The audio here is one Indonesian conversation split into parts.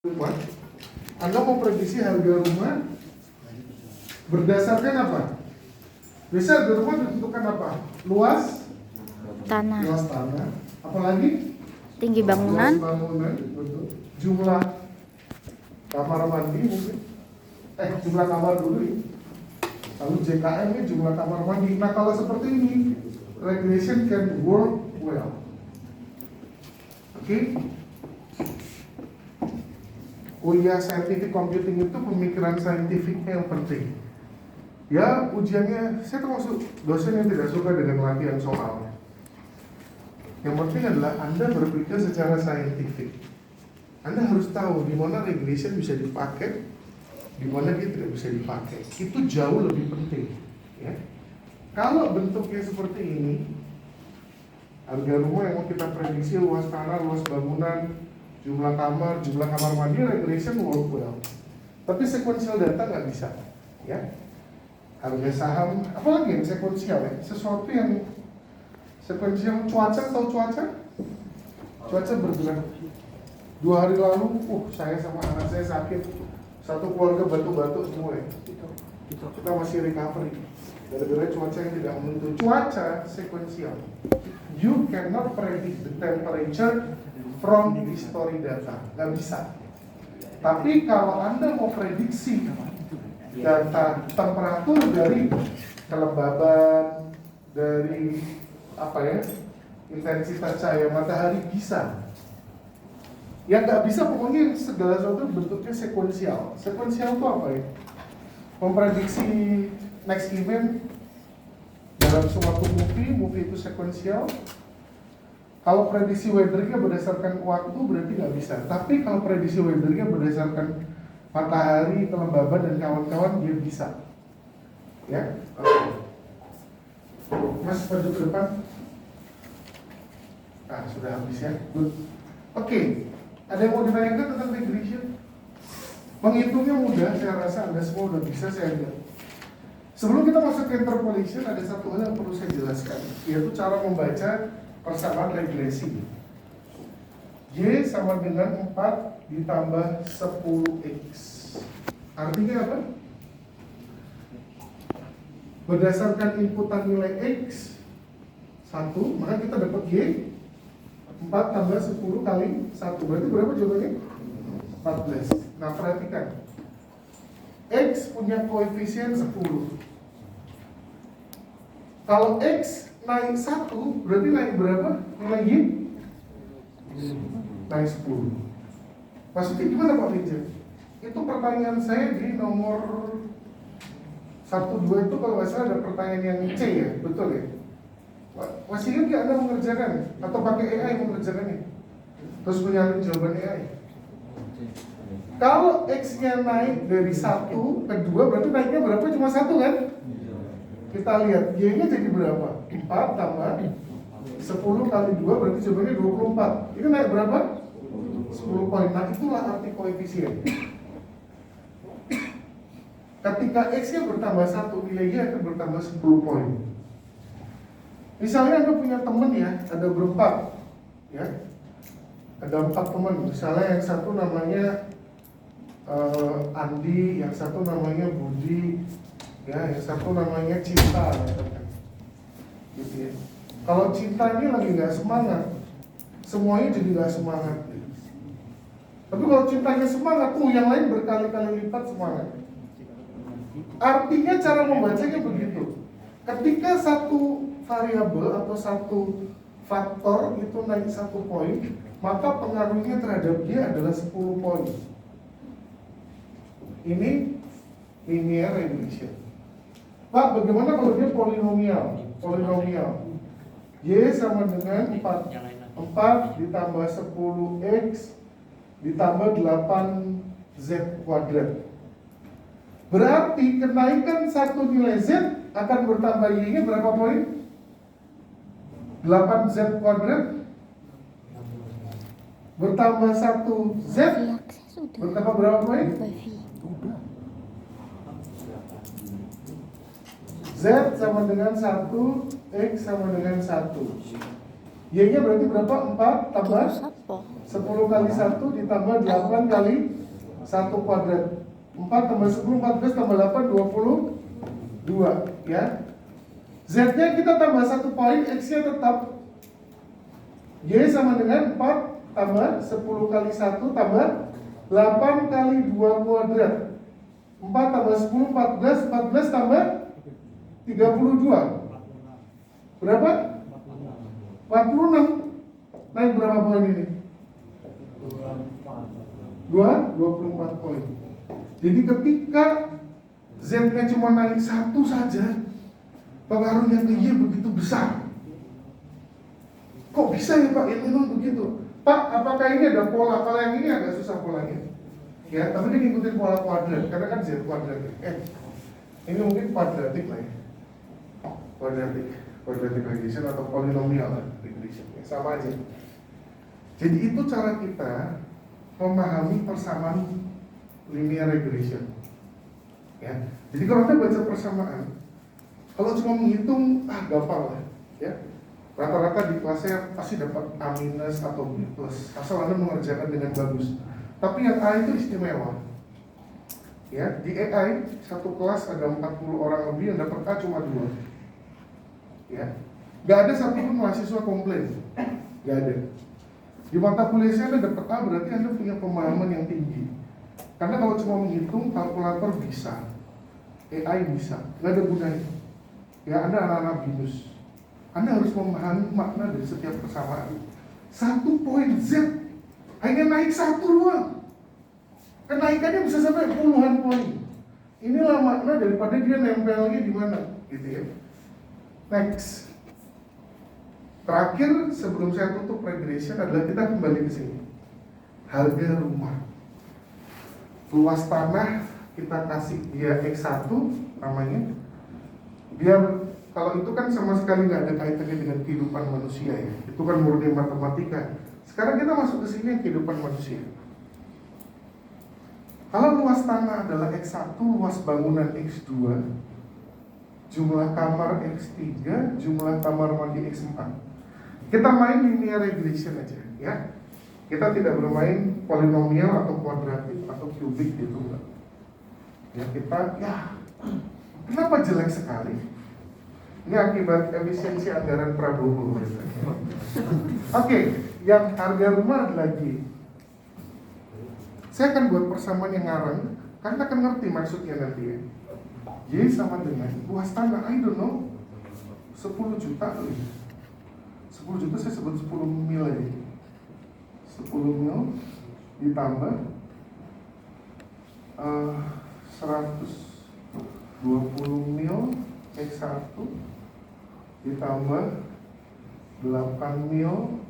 rumah, Anda mau prediksi harga rumah berdasarkan apa? Biasa harga rumah ditentukan apa? Luas Tanah, tanah, apalagi tinggi bangunan, luas bangunan, betul. Jumlah kamar mandi mungkin, jumlah kamar dulu ya. Lalu JKM ini jumlah kamar mandi. Nah kalau seperti ini, regulation can work well. Oke? Kuliah scientific computing itu pemikiran saintifiknya yang penting. Ya ujiannya, saya termasuk dosen yang tidak suka dengan latihan soal. Yang penting adalah Anda berpikir secara saintifik. Anda harus tahu di mana regulation bisa dipakai, di mana dia tidak bisa dipakai. Itu jauh lebih penting. Ya. Kalau bentuknya seperti ini, harga rumah yang mau kita prediksi, luas tanah, luas bangunan, jumlah kamar mandi, regulation work well. Tapi sequential data nggak bisa. Ya. Harga saham, apalagi yang sekuensial ya, sesuatu yang sekuensial. Cuaca atau cuaca bergerak. 2 hari lalu, saya sama anak saya sakit, satu keluarga batuk-batuk semua ya. Kita masih recovery gara-gara cuaca yang tidak menentu. Cuaca sekuensial. You cannot predict the temperature from history data, nggak bisa. Tapi kalau Anda mau prediksi data temperatur dari kelembaban, dari intensitas cahaya matahari bisa. Yang nggak bisa pokoknya segala sesuatu bentuknya sekuensial. Sekuensial itu apa ya? Memprediksi next event dalam suatu movie itu sekuensial. Kalau prediksi weathernya berdasarkan waktu berarti nggak bisa. Tapi kalau prediksi weathernya berdasarkan matahari, kelembaban dan kawan-kawan dia bisa. Ya, Mas maju ke depan. Sudah habis ya. Good. Oke. Ada yang mau ditanyakan tentang regression? Menghitungnya mudah, saya rasa Anda semua udah bisa, saya lihat. Sebelum kita masuk ke interpolation, ada satu hal yang perlu saya jelaskan, yaitu cara membaca persamaan regresi. Y sama dengan 4 ditambah 10X. Artinya apa? Berdasarkan inputan nilai X 1, maka kita dapat Y 4 tambah 10 kali 1. Berarti berapa jawabannya? 14. Nah perhatikan, X punya koefisien 10. Kalau X naik 1, berarti naik berapa? Nilai Y? Naik 10. Maksudnya gimana Pak Vincent? Itu pertanyaan saya di nomor 1-2 itu kalau nggak salah ada pertanyaan yang C ya? Betul ya? Masih ingat nggak Anda mengerjakan? Atau pakai AI mengerjakannya? Terus menyalin jawaban AI. Kalau X-nya naik dari 1 ke 2, berarti naiknya berapa? Cuma 1 kan? Kita lihat, Y-nya jadi berapa? 4 tambah 10 kali 2 berarti jawabannya 24. Itu naik berapa? 10 poin. Nah itulah arti koefisien. Ketika X-nya bertambah 1, nilai Y akan bertambah 10 poin. Misalnya Anda punya teman ya, ada berempat ya. Ada 4 teman, misalnya yang satu namanya Andi, yang satu namanya Budi, ya, yang satu namanya Cinta, gitu ya. Kalau Cinta ini lagi nggak semangat, semuanya jadi nggak semangat. Tapi kalau Cintanya semangat, yang lain berkali-kali lipat semangat. Artinya cara membacanya begitu. Ketika satu variabel atau satu faktor itu naik 1 poin, maka pengaruhnya terhadap dia adalah 10 poin. Ini linear regression. Pak, bagaimana kalau dia polinomial? Y sama dengan 4 ditambah 10X ditambah 8Z kuadrat. Berarti kenaikan satu nilai Z akan bertambah Y-nya berapa poin? 8Z kuadrat bertambah 1Z bertambah berapa poin? Z sama dengan 1, X sama dengan 1. Y-nya berarti berapa? 4 tambah 10 kali 1 ditambah 8 kali 1 kuadrat. 4 tambah 10, 14 tambah 8, 22 ya. Z-nya kita tambah 1 poin, X-nya tetap. Y sama dengan 4 tambah 10 kali 1 tambah 8 kali 2 kuadrat. 4 tambah 10, 14, 14 tambah 32. Berapa? 46. Naik berapa poin ini? 24 poin. Jadi ketika Z-nya cuma naik 1 saja, pengaruhnya ke Y begitu besar. Kok bisa ya Pak? Ini memang begitu. Pak, apakah ini ada pola? Kalau yang ini agak susah polanya. Ya, tapi dia ngikutin pola kuadrat, karena kan Z kuadratik. Ini mungkin kuadratik lah ya. Quadratic regression atau polinomial regression. Sama aja. Jadi itu cara kita memahami persamaan linear regression. Ya. Jadi kalau kita baca persamaan, kalau cuma menghitung, gampang lah. Ya. Rata-rata di kelasnya pasti dapat A minus atau B plus, asal Anda mengerjakan dengan bagus. Tapi yang A itu istimewa. Ya, di AI satu kelas ada 40 orang lebih yang dapat A cuma 2. Ya, nggak ada satupun mahasiswa komplain, nggak ada. Di mata kuliah saya Anda dapat A berarti Anda punya pemahaman yang tinggi. Karena kalau cuma menghitung, kalkulator bisa, AI bisa, nggak ada gunanya. Ya, Anda anak-anak binus. Anda harus memahami makna dari setiap persamaan. 1 poin Z hanya naik 1 doang. Kenaikannya bisa sampai puluhan poin. Inilah makna daripada dia nempelnya di mana, gitu ya. Next. Terakhir sebelum saya tutup regression adalah kita kembali ke sini. Harga rumah. Luas tanah kita kasih dia X1 namanya. Biar kalau itu kan sama sekali nggak ada kaitannya dengan kehidupan manusia ya. Itu kan murni matematika. Sekarang kita masuk ke sini kehidupan manusia. Kalau luas tanah adalah X1, luas bangunan X2, jumlah kamar X3, jumlah kamar mandi X4. Kita main linear regression aja ya. Kita tidak bermain polinomial atau kuadratik atau kubik gitu enggak. Ya kita kenapa jelek sekali? Ini akibat efisiensi anggaran Prabowo. Oke, yang harga rumah lagi. Saya akan buat persamaan yang ngarang, karena akan ngerti maksudnya nanti ya. Y sama dengan luas tanah, I don't know, 10 juta kali. 10 juta saya sebut 10 mil aja. 10 mil ditambah 120 mil X1 ditambah 8 mil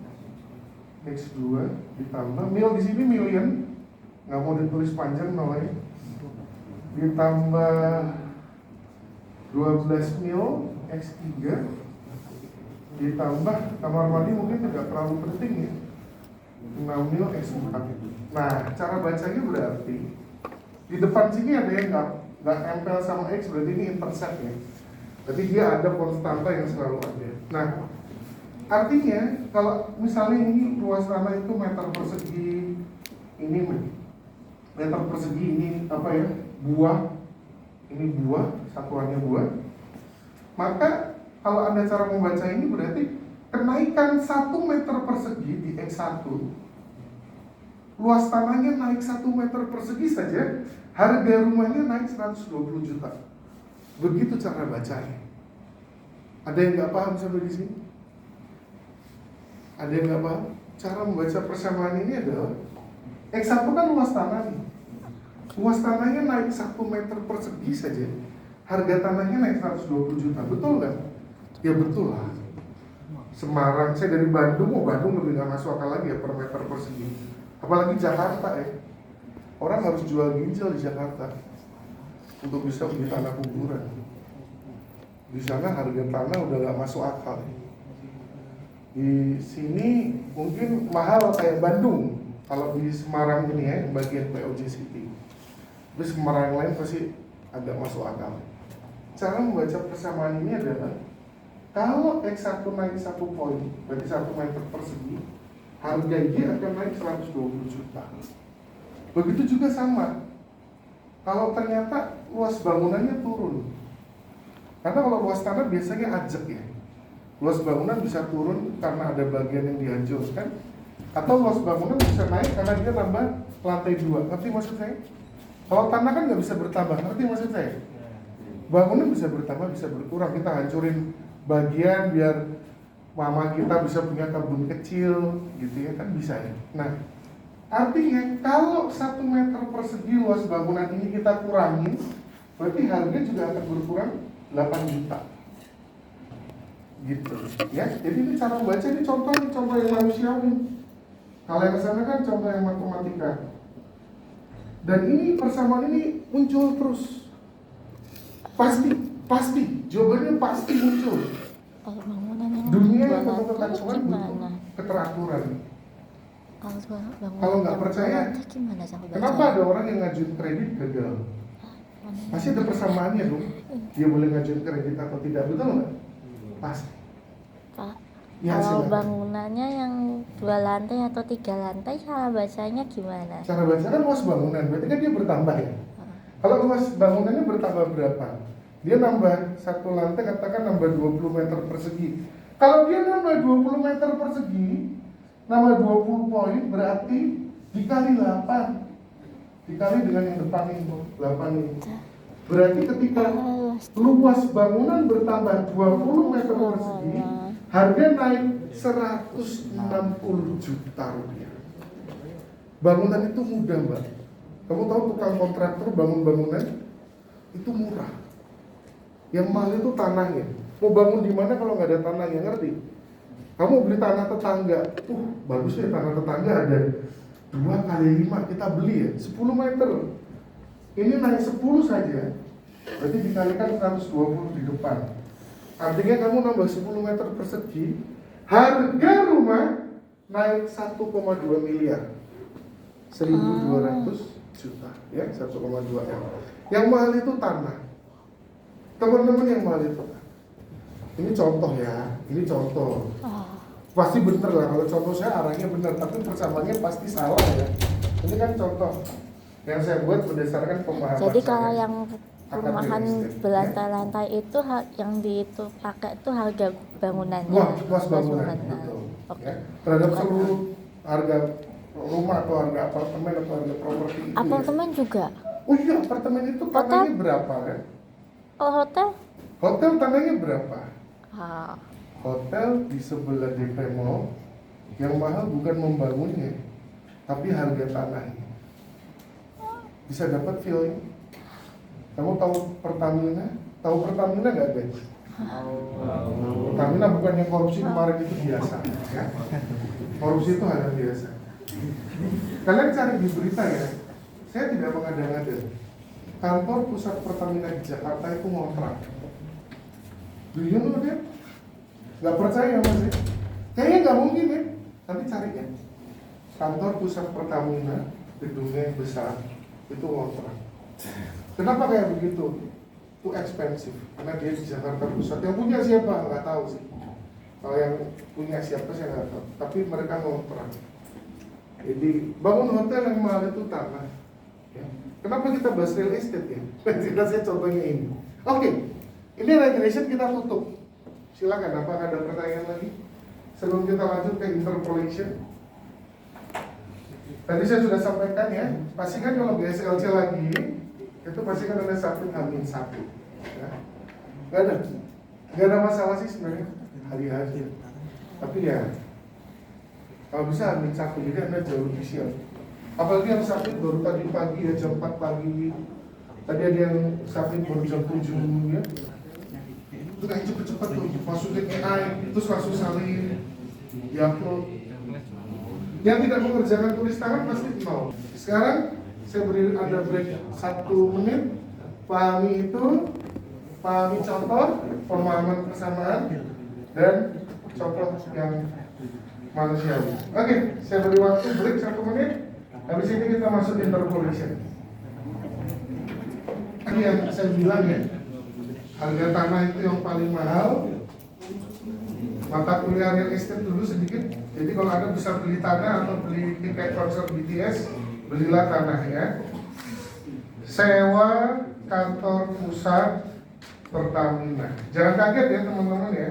X2 ditambah mil di sini million, nggak mau ditulis panjang namanya, ditambah 12 mil X3 ditambah kamar mandi mungkin tidak terlalu penting ya, 6 mil X4. Nah, cara bacanya berarti di depan sini ada yang nggak nempel sama X, berarti ini intercept ya. Berarti dia ada konstanta yang selalu ada. Nah, artinya kalau misalnya ini luas tanah itu meter persegi, ini meter persegi, ini apa ya, buah, ini buah, satuannya buah. Maka kalau Anda cara membaca ini berarti kenaikan 1 meter persegi di X1, luas tanahnya naik 1 meter persegi saja, harga rumahnya naik 120 juta. Begitu cara bacanya. Ada yang nggak paham sampai di sini? Ada yang nggak paham? Cara membaca persamaan ini adalah X1 kan luas tanah nih. Luas tanahnya naik 1 meter persegi saja, harga tanahnya naik 120 juta. Betul nggak? Ya betul lah. Semarang, saya dari Bandung, Bandung lebih nggak masuk akal lagi ya per meter persegi. Apalagi Jakarta ya. Orang harus jual ginjal di Jakarta untuk bisa beli tanah kuburan. Di sana harga tanah udah gak masuk akal. Di sini mungkin mahal kayak Bandung. Kalau di Semarang ini ya, bagian POJ City. Tapi Semarang lain pasti agak masuk akal. Cara membaca persamaan ini adalah kalau X1 naik 1 poin, berarti 1 meter persegi, harga ini akan naik 120 juta. Begitu juga sama, kalau ternyata luas bangunannya turun. Karena kalau luas tanah biasanya ajak ya. Luas bangunan bisa turun karena ada bagian yang dihancurkan, atau luas bangunan bisa naik karena dia nambah lantai 2. Ngerti maksud saya? Kalau tanah kan nggak bisa bertambah, ngerti maksud saya? Bangunan bisa bertambah, bisa berkurang. Kita hancurin bagian biar mama kita bisa punya kebun kecil, gitu ya kan bisa ya. Nah, artinya kalau 1 meter persegi luas bangunan ini kita kurangin, berarti harga juga akan berkurang 8 juta. Gitu ya. Jadi ini cara membaca, ini contoh yang manusiawi. Kalau yang sana kan contoh yang matematika. Dan ini persamaan ini muncul terus. Pasti jawabannya pasti muncul. Kalau bangunan yang Dunia yang 2 penuh lantai kekacauan butuh gimana? keteraturan. Bangunan Kalau nggak yang percaya, 2 lantai gimana cara baca? kenapa ada orang yang ngajuin kredit gagal? Pasti ada persamaannya dong. Dia boleh ngajuin kredit atau tidak, betul nggak? Pasti. Pak, Ya, kalau silakan. bangunannya yang 2 lantai atau 3 lantai, cara bacanya gimana? Cara baca kan luas bangunan, berarti kan dia bertambah ya. Kalau luas bangunannya bertambah berapa? Dia nambah 1 lantai, katakan nambah 20 meter persegi. Kalau dia nambah 20 meter persegi, nambah 20 poin, berarti dikali 8. Dikali dengan yang depan ini, 8 ini. Berarti ketika luas bangunan bertambah 20 meter persegi, harga naik 160 juta rupiah. Bangunan itu mudah, Mbak. Kamu tahu tukang kontraktor bangun bangunan itu murah. Yang mahal itu tanahnya. Mau bangun di mana kalau nggak ada tanahnya, ngerti? Kamu beli tanah tetangga, bagus ya tanah tetangga ada 2 kali 5 kita beli ya, 10 meter. Ini naik 10 saja, berarti dikalikan 120 di depan. Artinya kamu nambah 10 meter persegi, harga rumah naik 1,2 miliar. 1.200 juta, ya 1,2 M. Yang mahal itu tanah. Teman-teman yang mahal itu. Ini contoh ya, ini contoh. Pasti bener lah, kalau contoh saya arahnya bener, tapi persamaannya pasti salah ya. Ini kan contoh yang saya buat berdasarkan pemahaman. Jadi kalau saya. yang perumahan berlantai-lantai itu yang pakai itu harga bangunannya. Luas bangunan, betul. Oke. Ya. Terhadap seluruh harga rumah atau harga apartemen atau harga properti itu. Apartemen ya. juga. Oh iya, apartemen itu tanahnya berapa ya? Oh, hotel? Hotel tanahnya berapa? Ah. Hotel di sebelah DP Mall, yang mahal bukan membangunnya, tapi harga tanahnya. Bisa dapat feeling. Kamu tahu Pertamina? Tahu Pertamina nggak, Ben? Pertamina bukan yang korupsi kemarin itu biasa, ya. Korupsi itu hal yang biasa. Kalian cari di berita ya. Saya tidak mengada-ngada. Kantor pusat Pertamina di Jakarta itu ngontrak. Do you know that? Nggak percaya mas ya? Kayaknya nggak mungkin ya. Nanti cari ya. Kantor pusat Pertamina, gedungnya yang besar, itu ngontrak. Kenapa kayak begitu? Itu expensive, karena dia di Jakarta Pusat. Yang punya siapa? Nggak tahu sih. Kalau yang punya siapa saya nggak tahu. Tapi mereka ngontrak. Jadi bangun hotel yang mahal itu tanah. Ya. Kenapa kita bahas real estate ya? Kita saya contohnya ini. Oke, ini regulation kita tutup. Silakan, apakah ada pertanyaan lagi? Sebelum kita lanjut ke interpolation. Tadi saya sudah sampaikan ya, pastikan kalau GSLC lagi, itu pastikan ada satu H-1 ya. Gak ada masalah sih sebenarnya hari-hari. Tapi ya, kalau bisa H-1, jadi Anda jauh lebih siap. Apalagi yang sakit baru tadi pagi ya, jam 4 pagi. Tadi ada yang sakit baru jam 7 ya. Itu kan cepet-cepet tuh, masukin AI, terus langsung salin, diupload. Yang tidak mengerjakan tulis tangan pasti 0. Sekarang saya beri ada break 1 menit. Pahami contoh, pemahaman persamaan, dan contoh yang manusiawi. Oke, saya beri waktu break 1 menit. Habis ini kita masuk interpolation. Ini yang saya bilang ya, harga tanah itu yang paling mahal. Mata kuliah real estate dulu sedikit. Jadi kalau Anda bisa beli tanah atau beli tiket konser BTS, belilah tanahnya. Sewa kantor pusat Pertamina. Jangan kaget ya teman-teman ya.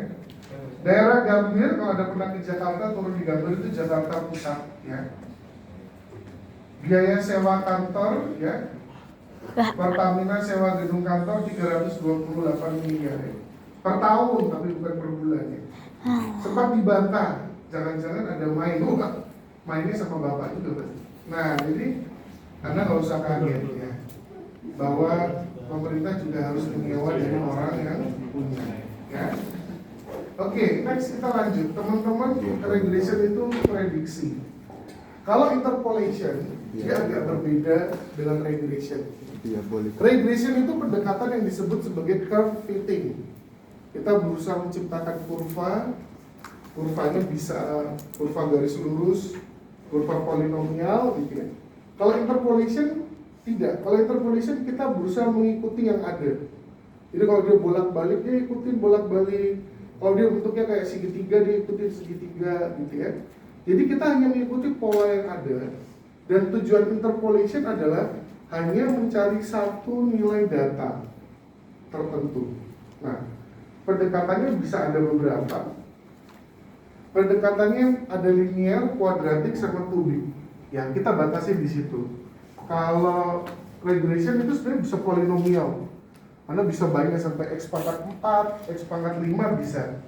Daerah Gambir, kalau ada pernah ke Jakarta, turun di Gambir itu Jakarta Pusat ya. Biaya sewa kantor ya, Pertamina sewa gedung kantor 328 miliar ya. Per tahun, tapi bukan per bulan ya. Sempat dibantah, jangan-jangan ada main, mainnya sama bapak juga berarti. Nah, jadi Anda nggak usah kaget ya, bahwa pemerintah juga harus menyewa dari orang yang punya ya. Oke, next kita lanjut. Teman-teman, regulation itu prediksi. Kalau interpolation, dia agak berbeda dengan regulation. Regression itu pendekatan yang disebut sebagai curve fitting. Kita berusaha menciptakan kurvanya bisa kurva garis lurus, kurva polinomial gitu ya. Kalau interpolation tidak. Kalau interpolation kita berusaha mengikuti yang ada. Jadi kalau dia bolak-balik, dia ikutin bolak-balik. Kalau dia bentuknya kayak segitiga, dia ikutin segitiga gitu ya. Jadi kita hanya mengikuti pola yang ada. Dan tujuan interpolation adalah hanya mencari satu nilai data tertentu. Nah, pendekatannya bisa ada beberapa. Pendekatannya ada linear, kuadratik, sama kubik. Ya, kita batasi di situ. Kalau regression itu sebenarnya bisa polinomial. Anda bisa banyak sampai X pangkat 4, X pangkat 5 bisa.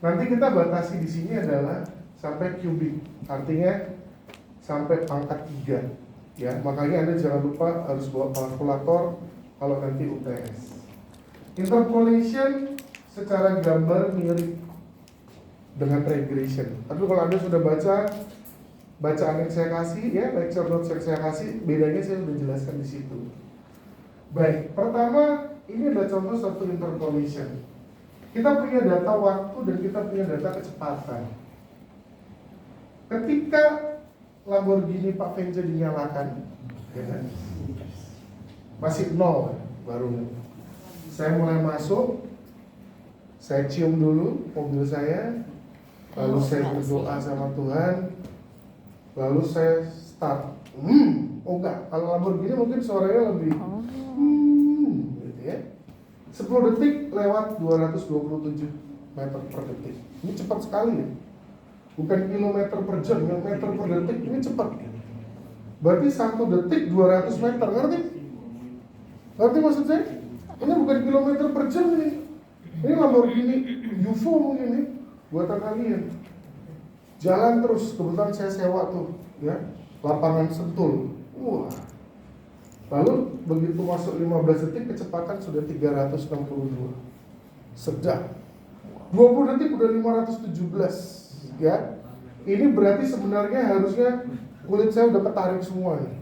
Nanti kita batasi di sini adalah sampai kubik. Artinya sampai pangkat 3. Ya, makanya Anda jangan lupa harus bawa kalkulator kalau nanti UTS. Interpolation secara gambar mirip dengan regression. Tapi kalau Anda sudah bacaan yang saya kasih ya, lecture notes yang saya kasih, bedanya saya sudah jelaskan di situ. Baik, pertama ini adalah contoh satu interpolation. Kita punya data waktu dan kita punya data kecepatan. Ketika Lamborghini Pak Venja dinyalakan, ya kan? Masih 0 baru. Saya mulai masuk, saya cium dulu mobil saya, lalu saya berdoa sama Tuhan, lalu saya start. Oh enggak, kalau Lamborghini mungkin suaranya lebih gitu ya. 10 detik lewat 227 meter per detik. Ini cepat sekali ya. Bukan kilometer per jam, meter per detik, ini cepat. Berarti 1 detik 200 meter, ngerti? Ngerti maksud saya? Ini bukan kilometer per jam ini. Ini Lamborghini UFO mungkin ini buatan kalian. Jalan terus, kebetulan saya sewa tuh, ya, lapangan Sentul. Wah. Lalu begitu masuk 15 detik kecepatan sudah 362. Sedang. 20 detik udah 517. Ya. Ini berarti sebenarnya harusnya kulit saya udah ketarik semua nih.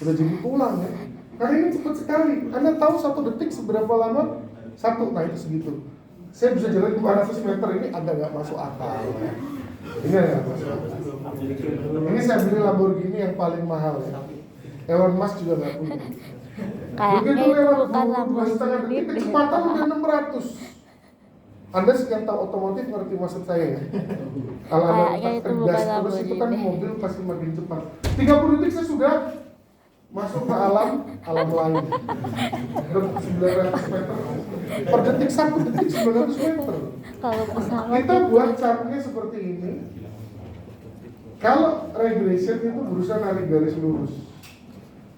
Udah jadi tulang ya. Karena ini cepat sekali. Anda tahu 1 detik seberapa lama? 1, nah itu segitu. Saya bisa jalan 500 meter, ini agak gak masuk akal ya. Ini agak masuk akal. Ini saya beli Lamborghini yang paling mahal ya. Elon Musk juga gak punya. Kayaknya itu bukan Lamborghini. Kecepatan udah 600. Anda yang tahu otomotif ngerti maksud saya ya. Kalau Anda tekan gas terus itu kan mobil pasti makin cepat. 30 detik saya sudah masuk ke alam lain. 900 meter per detik, 1 detik 900 meter. Kalau pesawat Kita buat chartnya seperti ini. Kalau regression itu berusaha narik garis lurus.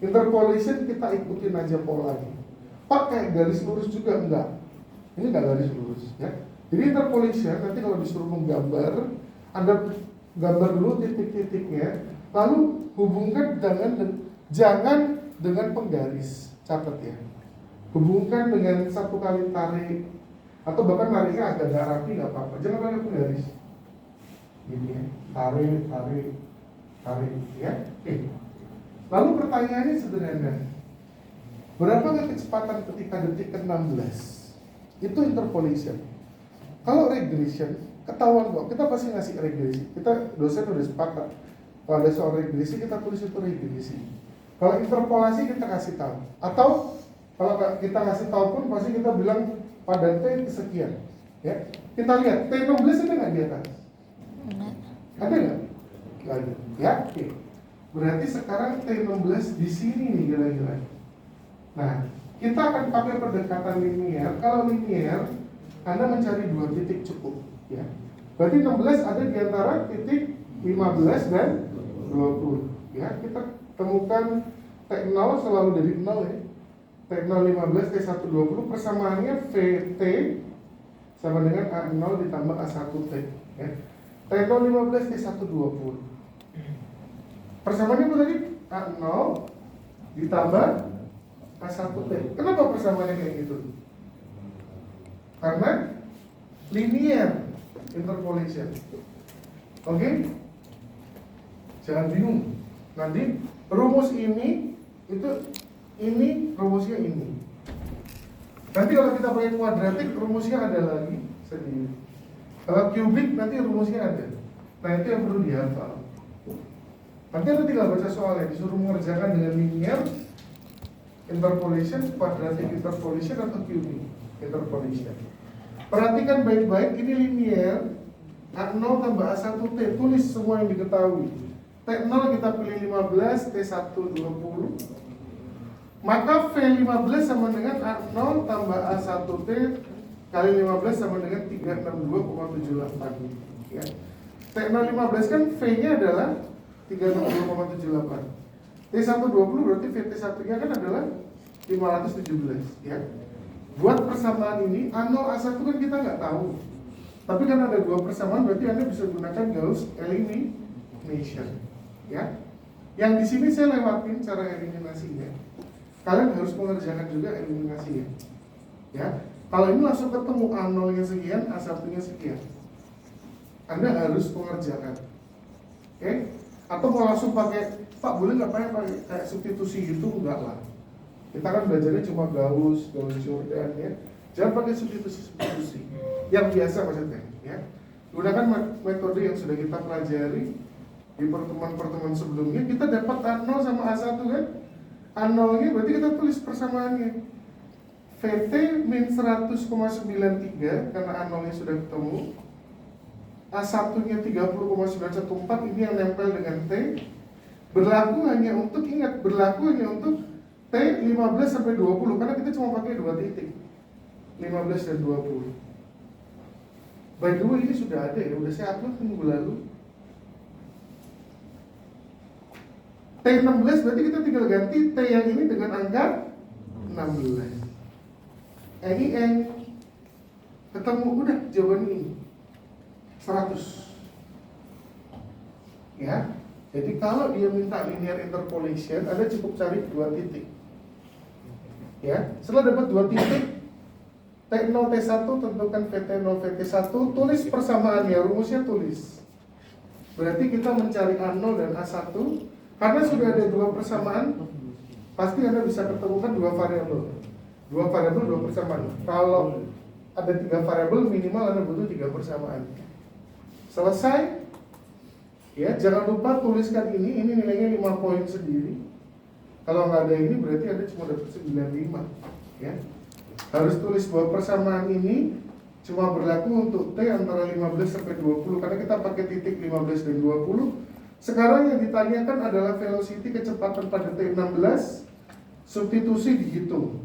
Interpolation kita ikutin aja polanya. Pak kayak garis lurus juga enggak. Ini enggak garis lurus ya. Jadi interpolation nanti kalau disuruh menggambar, Anda gambar dulu titik-titiknya, lalu hubungkan jangan dengan penggaris, catat ya. Hubungkan dengan 1 kali tarik, atau bahkan nariknya agak rapi nggak apa-apa. Jangan pakai penggaris. Gini ya, tarik, ya. Oke. Lalu pertanyaannya sederhana. Berapakah kecepatan ketika detik ke-16? Itu interpolation. Kalau regression, ketahuan kok. Kita pasti ngasih regresi. Kita dosen udah sepakat. Kalau ada soal regresi, kita tulis itu regresi. Kalau interpolasi kita kasih tahu. Atau kalau kita kasih tahu pun pasti kita bilang pada T sekian. Ya, kita lihat T16 ada nggak di atas? Ada nggak? Nggak ada. Ya, oke. Berarti sekarang T16 di sini nih kira-kira. Nah, kita akan pakai pendekatan linear. Kalau linear, Anda mencari dua titik cukup, ya. Berarti 16 ada di antara titik 15 dan 20. Ya, kita temukan T0 selalu dari 0 ya. T0 15, T1 20, persamaannya VT sama dengan A0 ditambah A1T, ya. T0 15, T1 20. Persamaannya apa tadi? A0 ditambah A1T. Kenapa persamaannya kayak gitu? Karena linear interpolation. Oke? Jangan bingung. Nanti rumus ini rumusnya ini. Nanti kalau kita pakai kuadratik rumusnya ada lagi sendiri. Kalau kubik nanti rumusnya ada. Nah itu yang perlu dihafal. Nanti Anda tinggal baca soalnya, disuruh mengerjakan dengan linear interpolation, quadratic interpolation atau cubic interpolation. Perhatikan baik-baik, ini linear A0 tambah A1T, tulis semua yang diketahui. T0 kita pilih 15, T1 20. Maka V15 sama dengan A0 tambah A1T kali 15 sama dengan 362,78, ya. T0 15 kan V-nya adalah 362,78. T1 20 berarti VT1 nya kan adalah 517, ya. Buat persamaan ini A0 A1 kan kita nggak tahu. Tapi kan ada dua persamaan, berarti Anda bisa gunakan Gauss elimination, ya. Yang di sini saya lewatin cara eliminasinya. Kalian harus mengerjakan juga eliminasinya, ya. Kalau ini langsung ketemu A0 nya sekian, A1 nya sekian, Anda harus mengerjakan, oke? Atau mau langsung pakai, Pak boleh nggak pakai kayak substitusi gitu? Enggak lah. Kita kan belajarnya cuma Gauss Jordan, ya. Jangan pakai substitusi yang biasa maksudnya, ya. Gunakan metode yang sudah kita pelajari di pertemuan-pertemuan sebelumnya. Kita dapat A0 sama A1 kan? A0 nya berarti kita tulis persamaannya VT min 100,93 karena A0 nya sudah ketemu. A1 nya 30,914, ini yang nempel dengan T. Berlaku hanya untuk, ingat, berlaku hanya untuk T 15 sampai 20 karena kita cuma pakai dua titik 15 dan 20. By the way ini sudah ada ya, udah saya upload minggu lalu. T16 berarti kita tinggal ganti T yang ini dengan angka 16. N ketemu, udah jawaban ini 100. Ya. Jadi kalau dia minta linear interpolation, Anda cukup cari dua titik. Ya, setelah dapat dua titik T0 T1 tentukan VT0 VT1, tulis persamaannya, rumusnya tulis. Berarti kita mencari A0 dan A1. Karena sudah ada dua persamaan, pasti Anda bisa ketemukan dua variabel. Dua variabel, dua persamaan. Kalau ada tiga variabel, minimal Anda butuh tiga persamaan. Selesai. Ya, jangan lupa tuliskan ini nilainya 5 poin sendiri. Kalau nggak ada ini berarti Anda cuma dapat 95, ya. Harus tulis bahwa persamaan ini cuma berlaku untuk T antara 15 sampai 20 karena kita pakai titik 15 dan 20. Sekarang yang ditanyakan adalah velocity kecepatan pada T16, substitusi dihitung.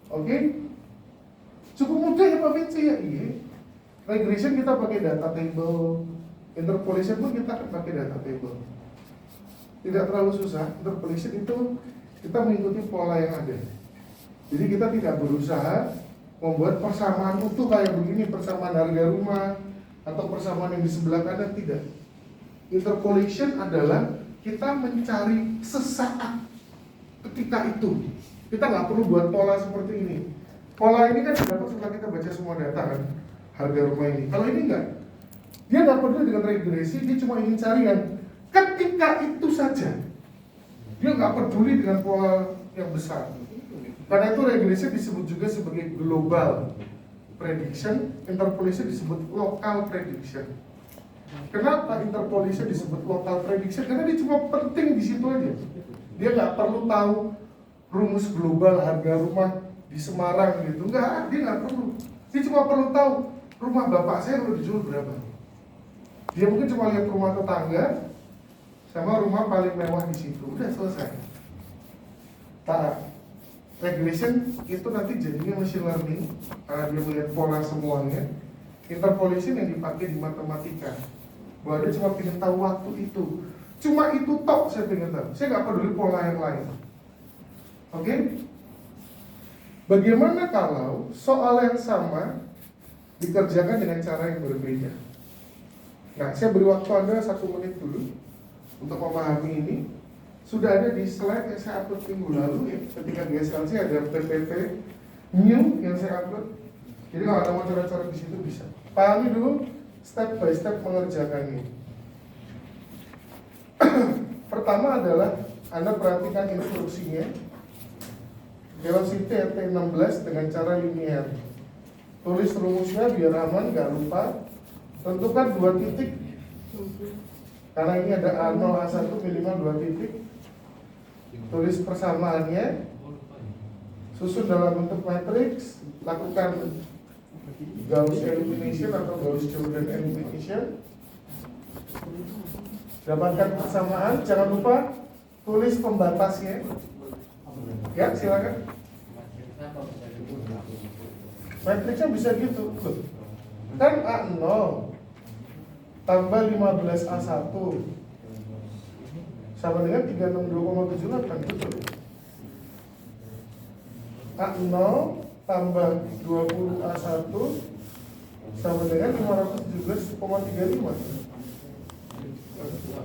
Oke? Cukup mudah ya Pak Vinci ya? Iya. Regression kita pakai data table, interpolation pun kita pakai data table. Tidak terlalu susah. Interpolation itu kita mengikuti pola yang ada. Jadi kita tidak berusaha membuat persamaan utuh kayak begini, persamaan harga rumah atau persamaan yang di sebelah kanan, tidak. Interpolation adalah kita mencari sesaat ketika itu. Kita nggak perlu buat pola seperti ini. Pola ini kan dapat setelah kita baca semua data kan, harga rumah ini. Kalau ini enggak, dia nggak peduli dengan regresi, dia cuma ingin cari yang ketika itu saja. Dia nggak peduli dengan pola yang besar. Karena itu regresi disebut juga sebagai global prediction, interpolation disebut local prediction. Kenapa interpolation disebut local prediction? Karena dia cuma penting di situ aja. Dia nggak perlu tahu rumus global harga rumah di Semarang gitu. Enggak, dia nggak perlu. Dia cuma perlu tahu rumah bapak saya udah dijual berapa. Dia mungkin cuma lihat rumah tetangga sama rumah paling mewah di situ, udah selesai. Nah, regression itu nanti jadinya machine learning karena dia melihat pola semuanya. Interpolation yang dipakai di matematika, bahwa dia cuma ingin tahu waktu itu, cuma itu tok saya ingin tahu, saya nggak peduli pola yang lain. Oke? Bagaimana kalau soal yang sama dikerjakan dengan cara yang berbeda? Nah, saya beri waktu Anda 1 menit dulu untuk memahami ini. Sudah ada di slide yang saya upload minggu lalu ya, ketika di SLC ada PPT new yang saya upload. Jadi kalau ada mau coret-coret di situ bisa. Pahami dulu step by step mengerjakannya. Pertama adalah Anda perhatikan instruksinya. Velocity T16 dengan cara linear. Tulis rumusnya biar aman, gak lupa. Tentukan 2 titik. Karena ini ada A0, A1 minimal 2 titik. Tulis persamaannya. Susun dalam bentuk matriks. Lakukan Gauss elimination atau Gauss-Jordan elimination. Dapatkan persamaan. Jangan lupa tulis pembatasnya. Ya, silakan. Matriksnya bisa gitu. Kan A0 tambah 15A1 sama dengan 362,78, betul. A0 tambah 20A1 sama dengan 517,35.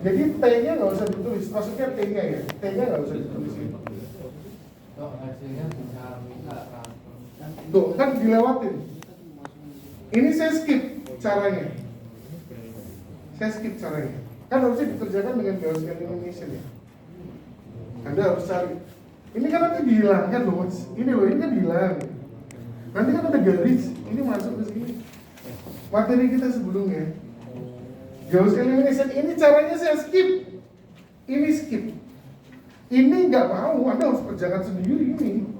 Jadi T-nya nggak usah ditulis, maksudnya T-nya ya, T-nya nggak usah ditulis. Tuh, kan dilewatin. Ini saya skip caranya. Saya skip caranya. Kan harusnya dikerjakan dengan Gauss elimination ya. Anda harus cari. Ini kan nanti dihilangkan loh, Mas. Ini loh, ini kan hilang. Nanti kan ada garis, ini masuk ke sini. Materi kita sebelumnya. Gauss elimination ini caranya saya skip. Ini skip. Ini nggak mau, Anda harus kerjakan sendiri ini.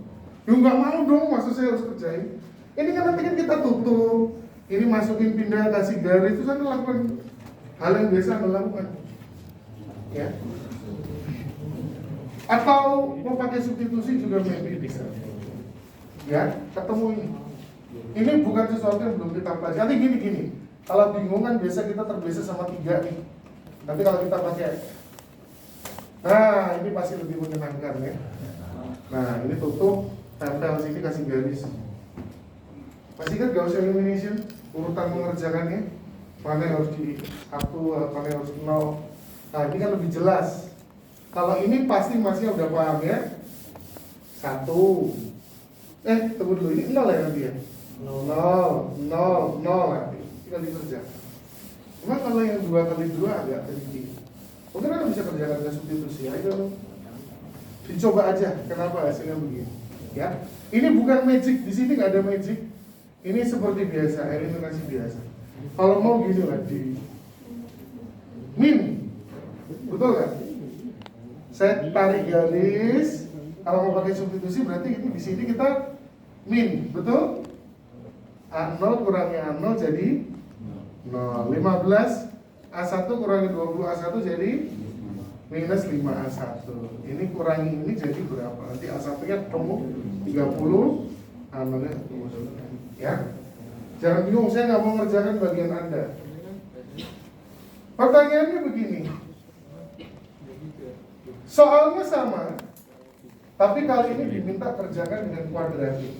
Lu nggak mau dong, maksud saya harus kerjain. Ini kan nanti kan kita tutup. Ini masukin pindah, kasih garis, itu Anda lakukan hal yang biasa Anda lakukan. Ya. Atau mau pakai substitusi juga maybe bisa. Ya, ketemu ini. Ini bukan sesuatu yang belum kita pelajari. Nanti gini. Kalau bingung kan biasa kita terbiasa sama 3 nih. Nanti kalau kita pakai, nah ini pasti lebih menyenangkan ya. Nah ini tutup, tempel sini kasih garis. Pasti kan Gauss elimination, urutan mengerjakannya, mana yang harus di 1, mana yang harus 0. Nah ini kan lebih jelas. Kalau ini pasti masih udah paham ya. 1. Tunggu dulu, ini 0 ya nanti ya? 0 nanti. Tinggal dikerjakan. Cuma kalau yang 2 kali 2 agak tricky. Mungkin Anda bisa kerjakan dengan substitusi ya. Dicoba aja kenapa hasilnya begini. Ya. Ini bukan magic, di sini nggak ada magic. Ini seperti biasa, eliminasi biasa. Kalau mau gini lah di min. Betul kan? Saya tarik garis. Kalau mau pakai substitusi berarti ini di sini kita min, betul? A0 kurangi A0 jadi 0. 15 A1 kurangi 20 A1 jadi minus 5 A1. Ini kurangi ini jadi berapa? Nanti A1 nya ketemu 30, A0 nya ketemu. Ya. Jangan bingung, saya nggak mau ngerjakan bagian Anda. Pertanyaannya begini. Soalnya sama, tapi kali ini diminta kerjakan dengan kuadratik.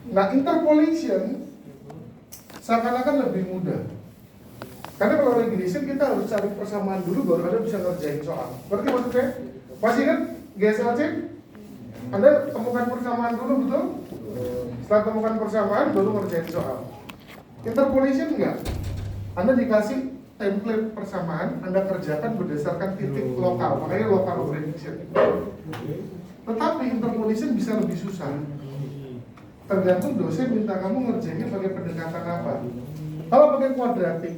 Nah, interpolation seakan-akan lebih mudah. Karena kalau regression kita harus cari persamaan dulu baru Anda bisa ngerjain soal. Berarti maksudnya, masih ingat GSLC? Anda temukan persamaan dulu, betul? Setelah temukan persamaan baru ngerjain soal. Interpolation enggak. Anda dikasih template persamaan, Anda kerjakan berdasarkan titik lokal, makanya local prediction. Tetapi interpolation bisa lebih susah. Tergantung dosen minta kamu ngerjainnya pakai pendekatan apa. Kalau pakai kuadratik,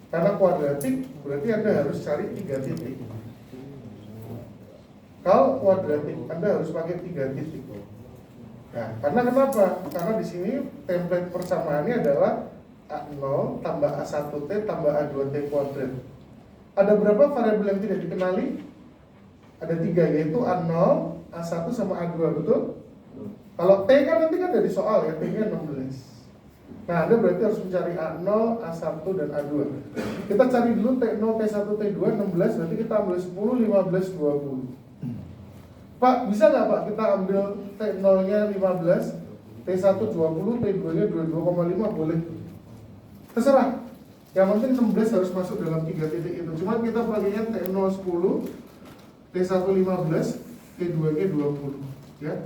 karena kuadratik berarti Anda harus cari 3 titik. Kalau kuadratik Anda harus pakai 3 titik. Nah, karena kenapa? Karena di sini template persamaannya adalah A0 tambah A1T tambah A2T kuadrat. Ada berapa variabel yang tidak dikenali? Ada 3, yaitu A0, A1 sama A2, betul? Kalau T kan nanti kan dari soal ya, T-nya 16. Nah, Anda berarti harus mencari A0, A1, dan A2. Kita cari dulu T0, T1, T2, 16, berarti kita ambil 10, 15, 20. Pak, bisa nggak Pak kita ambil T0-nya 15, T1 20, T2-nya 22,5, boleh? Terserah. Yang penting 16 harus masuk dalam 3 titik itu. Cuma kita pakainya T0 10, T1 15, T2-nya 20. Ya.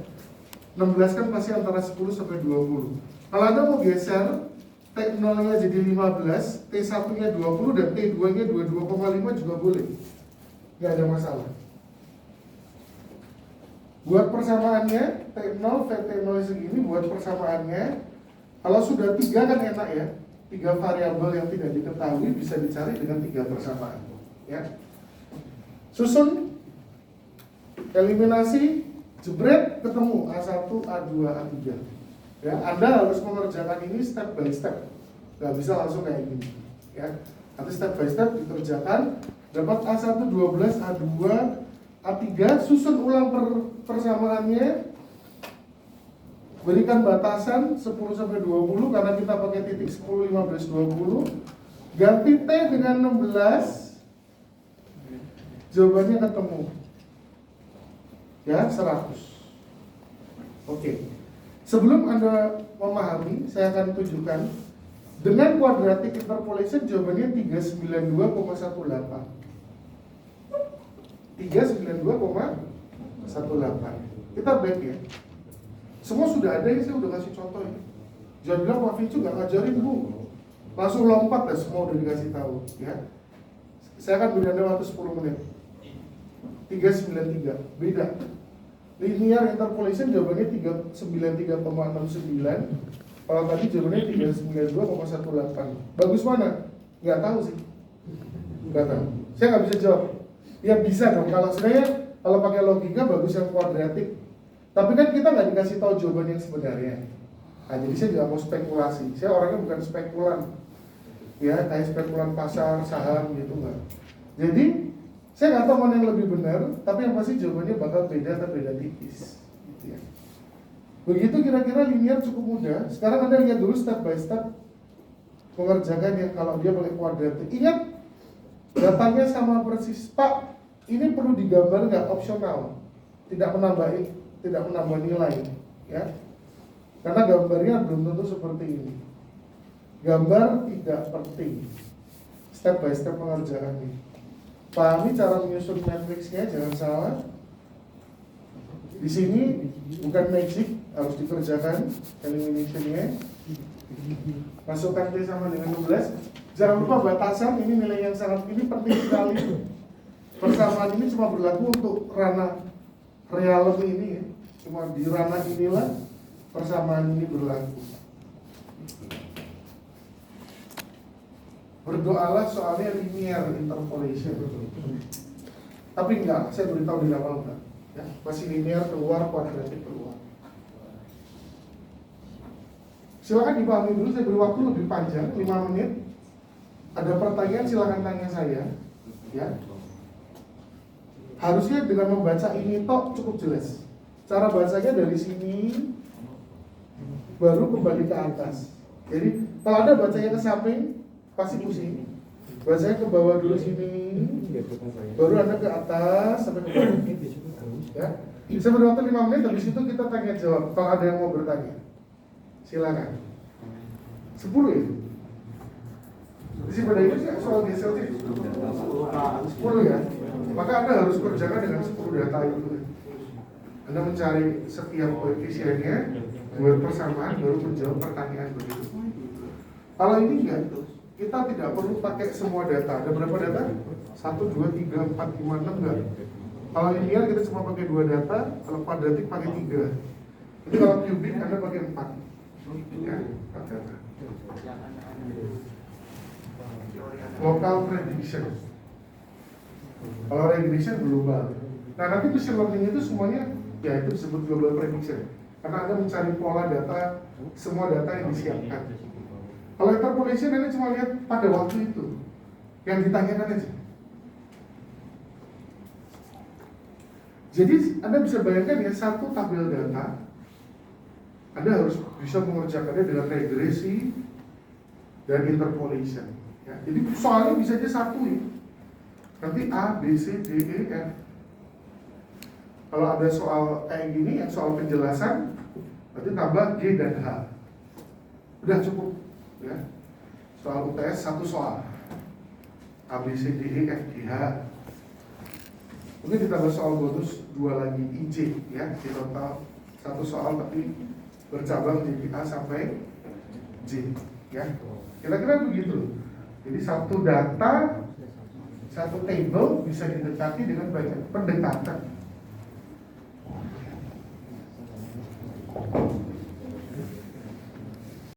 16 kan pasti antara 10 sampai 20. Kalau Anda mau geser T0-nya jadi 15, T1-nya 20, dan T2-nya 22,5 juga boleh. Nggak ada masalah. Buat persamaannya, T0, VT0 segini, buat persamaannya, kalau sudah 3 kan enak ya. 3 variabel yang tidak diketahui bisa dicari dengan 3 persamaan. Ya. Susun, eliminasi, jebret, ketemu A1, A2, A3. Ya, Anda harus mengerjakan ini step by step. Nggak bisa langsung kayak gini. Ya. Nanti step by step dikerjakan, dapat A1 12, A2, A3, susun ulang persamaannya, berikan batasan 10 sampai 20 karena kita pakai titik 10, 15, 20. Ganti T dengan 16, jawabannya ketemu. Ya, 100. Oke. Sebelum Anda memahami, saya akan tunjukkan dengan quadratic interpolation jawabannya 392,18. 392,18. Kita back ya. Semua sudah ada ya, saya udah kasih contoh ya. Jangan bilang Pak Vincu nggak ngajarin Bu. Langsung lompat ya, semua udah dikasih tahu ya. Saya akan beri Anda waktu 10 menit. 393, beda. Linear interpolation jawabannya 393,69. Kalau tadi jawabannya 392,18. Bagus mana? Nggak tahu sih. Nggak tahu. Saya nggak bisa jawab. Ya bisa dong. Kalau sebenarnya kalau pakai logika bagus yang kuadratik. Tapi kan kita nggak dikasih tahu jawaban yang sebenarnya. Nah, jadi saya nggak mau spekulasi. Saya orangnya bukan spekulan. Ya, kayak spekulan pasar, saham gitu nggak. Jadi saya nggak tahu mana yang lebih benar, tapi yang pasti jawabannya bakal beda atau beda tipis. Gitu ya. Begitu kira-kira linear cukup mudah. Sekarang Anda lihat dulu step by step mengerjakan yang kalau dia pakai kuadratik. Ingat, datanya sama persis. Pak, ini perlu digambar nggak? Opsional. Tidak menambah nilai, ya. Karena gambarnya belum tentu seperti ini. Gambar tidak penting. Step by step pengerjaannya. Pahami cara menyusun matriksnya, jangan salah. Di sini bukan magic, harus dikerjakan eliminationnya. Masukkan T sama dengan 16. Jangan lupa batasan, ini nilai yang sangat ini penting sekali. Persamaan ini cuma berlaku untuk ranah realem ini ya. Cuma di ranah inilah persamaan ini berlaku. Berdoalah soalnya linear interpolation. Tapi enggak, saya beritahu di awal enggak. Ya, masih linear keluar, kuadratik keluar. Silakan dipahami dulu, saya beri waktu lebih panjang, 5 menit. Ada pertanyaan silakan tanya saya. Ya. Harusnya dengan membaca ini tok cukup jelas. Cara bacanya dari sini baru kembali ke atas. Jadi kalau Anda bacanya ke samping pasti pusing. Bacanya ke bawah dulu sini, baru Anda ke atas sampai ke bawah. Ya. Saya beri waktu 5 menit, habis itu kita tanya jawab. Kalau ada yang mau bertanya, silakan. 10 ya? Di sini pada ini soal geser sih 10 ya. Maka Anda harus kerjakan dengan 10 data itu. Anda mencari setiap koefisiennya, buat persamaan, baru menjawab pertanyaan begitu. Kalau ini enggak, kita tidak perlu pakai semua data. Ada berapa data? 1, 2, 3, 4, 5, 6 enggak. Kalau linear kita cuma pakai 2 data, kalau kuadratik pakai 3. Jadi kalau cubic Anda pakai 4. Ya, 4 data. Local prediction. Kalau regression global. Nah nanti machine learning itu semuanya ya itu disebut global prediction. Karena Anda mencari pola data, semua data yang disiapkan. Kalau interpolation Anda cuma lihat pada waktu itu yang ditanyakan aja. Jadi Anda bisa bayangkan ya, satu tabel data Anda harus bisa mengerjakannya dengan regresi dan interpolation ya. Jadi soalnya bisa aja satu ya, nanti A, B, C, D, E, F. Kalau ada soal kayak gini, yang soal penjelasan, nanti tambah G dan H. Udah cukup ya. Soal UTS satu soal, A, B, C, D, E, F, G, H. Mungkin ditambah soal bonus 2 lagi, IJ ya. Di total satu soal tapi bercabang dari A sampai J ya. Kira-kira begitu. Jadi satu data, satu table bisa didekati dengan banyak pendekatan.